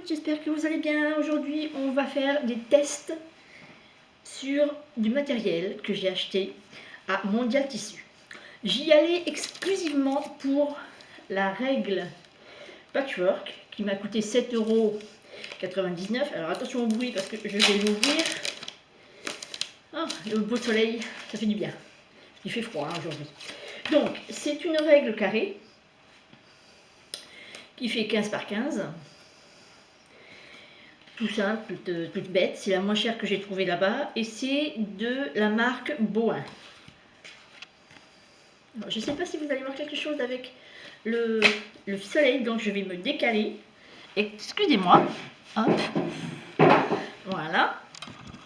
j'espère que vous allez bien. Aujourd'hui, on va faire des tests sur du matériel que j'ai acheté à Mondial Tissu. J'y allais exclusivement pour la règle patchwork qui m'a coûté 7,99 €. Alors attention au bruit parce que je vais l'ouvrir. Oh, le beau soleil, ça fait du bien. Il fait froid aujourd'hui. Donc, c'est une règle carrée qui fait 15 par 15. Tout simple, toute bête. C'est la moins chère que j'ai trouvée là-bas. Et c'est de la marque Boin. Alors, je ne sais pas si vous allez voir quelque chose avec le soleil. Donc je vais me décaler. Excusez-moi. Hop. Voilà.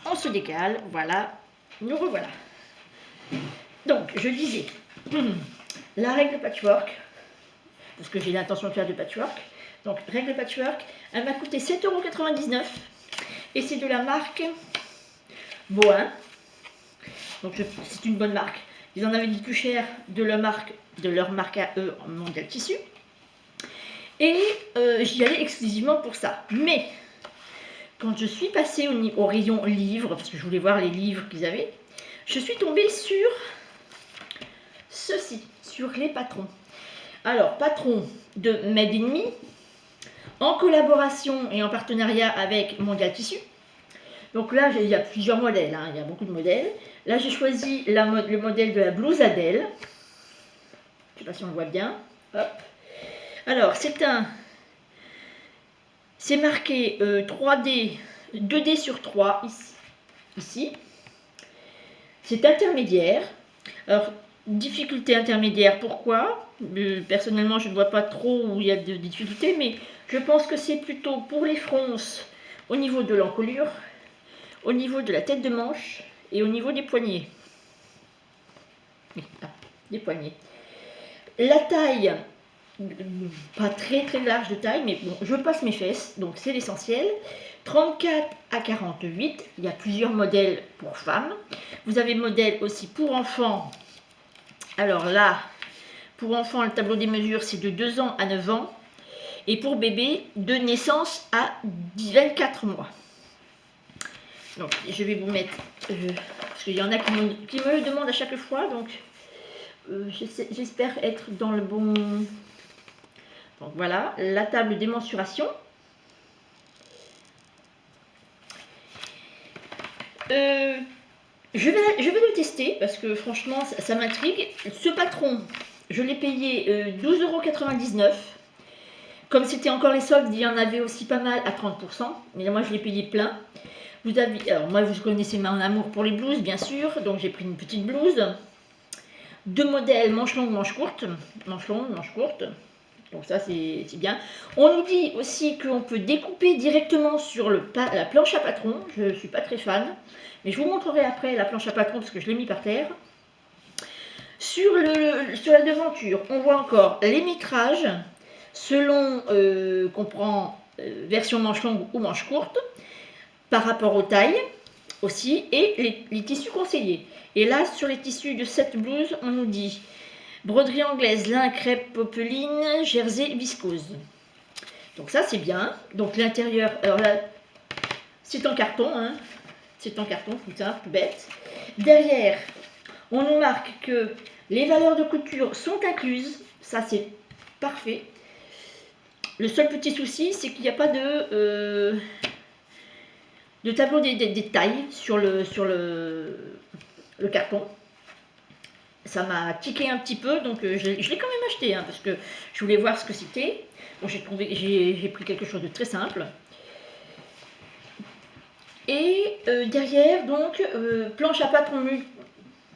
On se décale. Voilà. Nous revoilà. Donc je disais. La règle patchwork. Parce que j'ai l'intention de faire du patchwork. Donc règle patchwork. Elle m'a coûté 7,99 €. Et c'est de la marque Boin. Donc c'est une bonne marque. Ils en avaient dit plus cher de leur marque à eux en Mondial Tissu. Et j'y allais exclusivement pour ça. Mais quand je suis passée au rayon livres, parce que je voulais voir les livres qu'ils avaient, je suis tombée sur ceci, sur les patrons. Alors, patrons de Made in Me, en collaboration et en partenariat avec Mondial Tissu. Donc là, il y a plusieurs modèles, hein, il y a beaucoup de modèles. Là, j'ai choisi le modèle de la blouse Adèle. Je ne sais pas si on le voit bien. Hop. Alors, c'est marqué 3D, 2D sur 3 ici. C'est intermédiaire. Alors, difficulté intermédiaire, pourquoi? Personnellement, je ne vois pas trop où il y a de difficultés, mais je pense que c'est plutôt pour les fronces au niveau de l'encolure, au niveau de la tête de manche et au niveau des poignets. Des poignets. La taille, pas très très large de taille, mais bon, je passe mes fesses, donc c'est l'essentiel. 34 à 48, il y a plusieurs modèles pour femmes. Vous avez modèle aussi pour enfants. Alors là, pour enfants, le tableau des mesures, c'est de 2 ans à 9 ans. Et pour bébé, de naissance à 24 mois. Donc, je vais vous mettre, parce qu'il y en a qui me le demandent à chaque fois, donc j'espère être dans le bon... Donc voilà, la table des mensurations. Je vais le tester parce que franchement ça m'intrigue. Ce patron, je l'ai payé 12,99 €. Comme c'était encore les soldes, il y en avait aussi pas mal à 30%. Mais moi je l'ai payé plein. Alors moi vous connaissez mon amour pour les blouses bien sûr. Donc j'ai pris une petite blouse. 2 modèles, manche longue, manche courte. Manche longue, manche courte. Donc ça c'est bien. On nous dit aussi qu'on peut découper directement sur la planche à patron. Je ne suis pas très fan. Mais je vous montrerai après la planche à patron parce que je l'ai mis par terre. Sur la devanture, on voit encore les métrages selon qu'on prend version manche longue ou manche courte, par rapport aux tailles aussi, et les tissus conseillés. Et là, sur les tissus de cette blouse, on nous dit broderie anglaise, lin, crêpe, popeline, jersey, viscose. Donc ça, c'est bien. Donc l'intérieur, alors là, c'est en carton, hein. C'est en carton, tout simple, tout bête. Derrière, on nous marque que les valeurs de couture sont incluses. Ça, c'est parfait. Le seul petit souci, c'est qu'il n'y a pas de tableau des tailles sur le carton. Ça m'a tiqué un petit peu, donc je l'ai quand même acheté, hein, parce que je voulais voir ce que c'était. Donc j'ai pris quelque chose de très simple. Et derrière, donc, planche à patron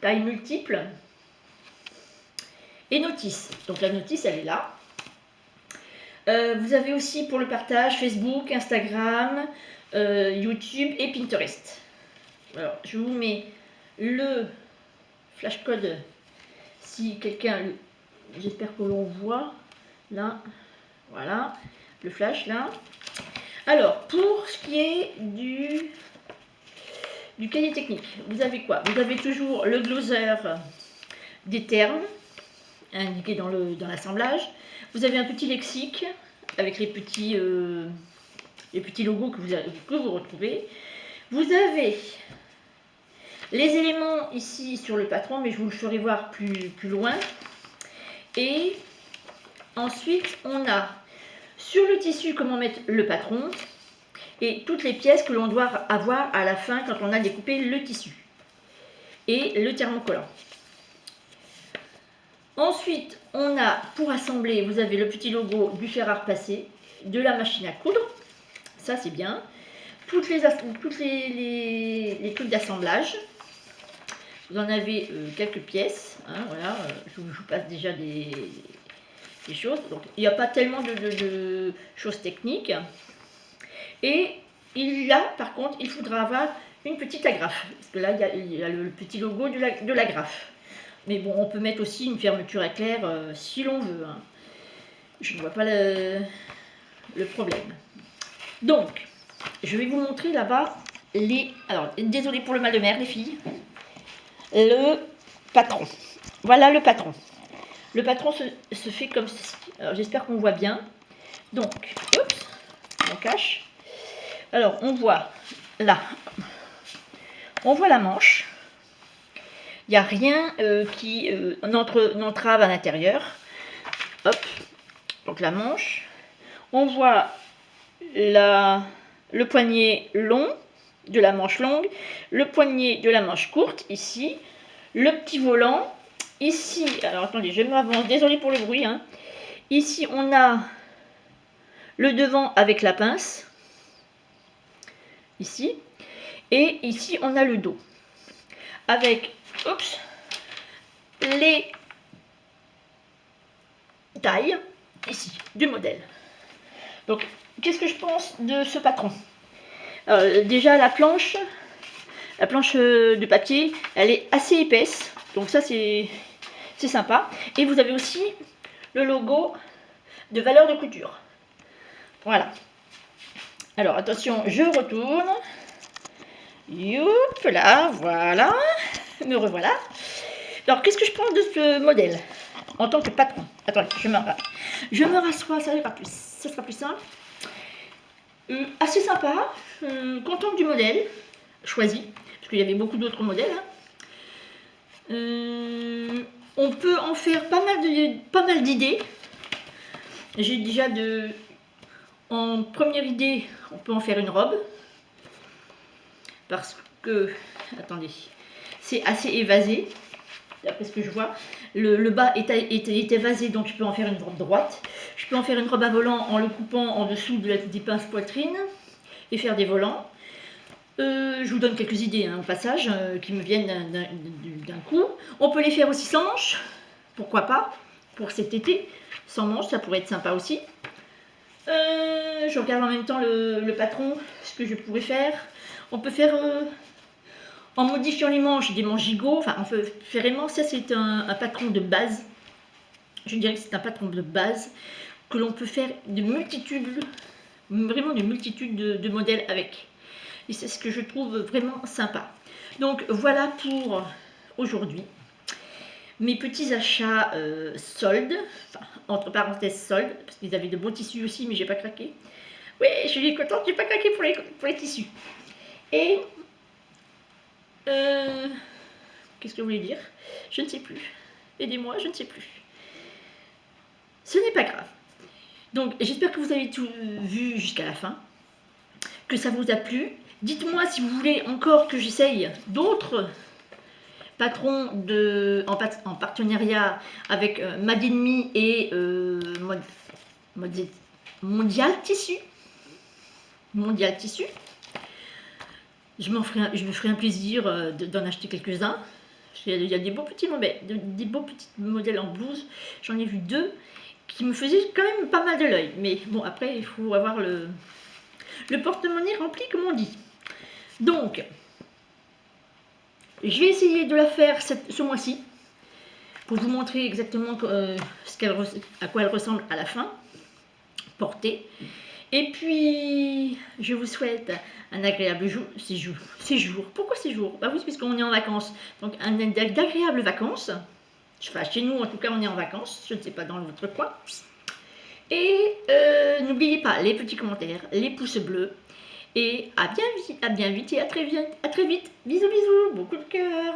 taille multiple et notice. Donc la notice, elle est là. Vous avez aussi pour le partage Facebook, Instagram, YouTube et Pinterest. Alors, je vous mets le flash code si quelqu'un... J'espère que l'on voit. Là, voilà, le flash là. Alors, pour ce qui est du cahier technique, vous avez quoi? Vous avez toujours le gloser des termes indiqués dans l'assemblage. Vous avez un petit lexique avec les petits les petits logos que vous retrouvez. Vous avez les éléments ici sur le patron, mais je vous le ferai voir plus loin. Et ensuite, on a sur le tissu comment mettre le patron et toutes les pièces que l'on doit avoir à la fin quand on a découpé le tissu. Et le thermocollant. Ensuite, on a, pour assembler, vous avez le petit logo du fer à repasser, de la machine à coudre. Ça, c'est bien. Toutes les trucs d'assemblage. Vous en avez quelques pièces. Hein, voilà, je vous passe déjà des choses. Donc, il n'y a pas tellement de choses techniques. Et là, par contre, il faudra avoir une petite agrafe. Parce que là, il y a le petit logo de l'agrafe. Mais bon, on peut mettre aussi une fermeture éclair si l'on veut. Hein. Je ne vois pas le problème. Donc, je vais vous montrer là-bas les... Alors, désolé pour le mal de mer, les filles. Le patron. Voilà le patron. Le patron se fait comme ceci. Alors, j'espère qu'on voit bien. Donc, oups, on cache. Alors, on voit là. On voit la manche. Il n'y a rien qui n'entrave à l'intérieur. Hop. Donc la manche. On voit le poignet long de la manche longue, le poignet de la manche courte ici, le petit volant. Ici, alors attendez, je m'avance, désolé pour le bruit. Hein. Ici, on a le devant avec la pince. Ici. Et ici, on a le dos. Avec, oups, les tailles, ici, du modèle. Donc, qu'est-ce que je pense de ce patron? Déjà, la planche de papier, elle est assez épaisse. Donc ça, c'est sympa. Et vous avez aussi le logo de valeur de couture. Voilà. Alors, attention, je retourne. Youp, là, voilà. Me revoilà. Alors, qu'est-ce que je pense de ce modèle en tant que patron? Attendez, je me rassois, ça sera plus simple. Assez sympa. Contente du modèle choisi, parce qu'il y avait beaucoup d'autres modèles. Hein. On peut en faire pas mal d'idées. J'ai déjà en première idée, on peut en faire une robe. Parce que, attendez, c'est assez évasé, d'après ce que je vois. Le bas est évasé, donc je peux en faire une robe droite. Je peux en faire une robe à volant en le coupant en dessous des pinces poitrine et faire des volants. Je vous donne quelques idées hein, au passage qui me viennent d'un coup. On peut les faire aussi sans manches, pourquoi pas, pour cet été. Sans manches, ça pourrait être sympa aussi. Je regarde en même temps le patron, ce que je pourrais faire. On peut faire, en modifiant les manches, des manches gigots. Enfin, on peut faire vraiment, ça c'est un patron de base. Je dirais que c'est un patron de base que l'on peut faire de multitudes, vraiment de multitudes de modèles avec. Et c'est ce que je trouve vraiment sympa. Donc voilà pour aujourd'hui. Mes petits achats soldes, enfin, entre parenthèses soldes, parce qu'ils avaient de bons tissus aussi, mais j'ai pas craqué. Oui, je suis contente, j'ai pas craqué pour les tissus. Et qu'est-ce que je voulais dire? Je ne sais plus. Aidez-moi, je ne sais plus. Ce n'est pas grave. Donc j'espère que vous avez tout vu jusqu'à la fin, que ça vous a plu. Dites-moi si vous voulez encore que j'essaye d'autres patrons en partenariat avec Made in Me et Mondial Tissu. Mondial Tissu. Je me ferai un plaisir d'en acheter quelques-uns. Il y a des beaux petits modèles en blouse. J'en ai vu 2 qui me faisaient quand même pas mal de l'œil. Mais bon, après, il faut avoir le porte-monnaie rempli, comme on dit. Donc, je vais essayer de la faire ce mois-ci pour vous montrer exactement à quoi elle ressemble à la fin, portée. Et puis, je vous souhaite un agréable séjour. Pourquoi séjour? Bah oui, puisqu'on est en vacances. Donc, d'agréables vacances. Enfin, chez nous, en tout cas, on est en vacances. Je ne sais pas dans votre coin. Et n'oubliez pas les petits commentaires, les pouces bleus. Et à bien vite et à très vite. Bisous bisous, beaucoup de cœur.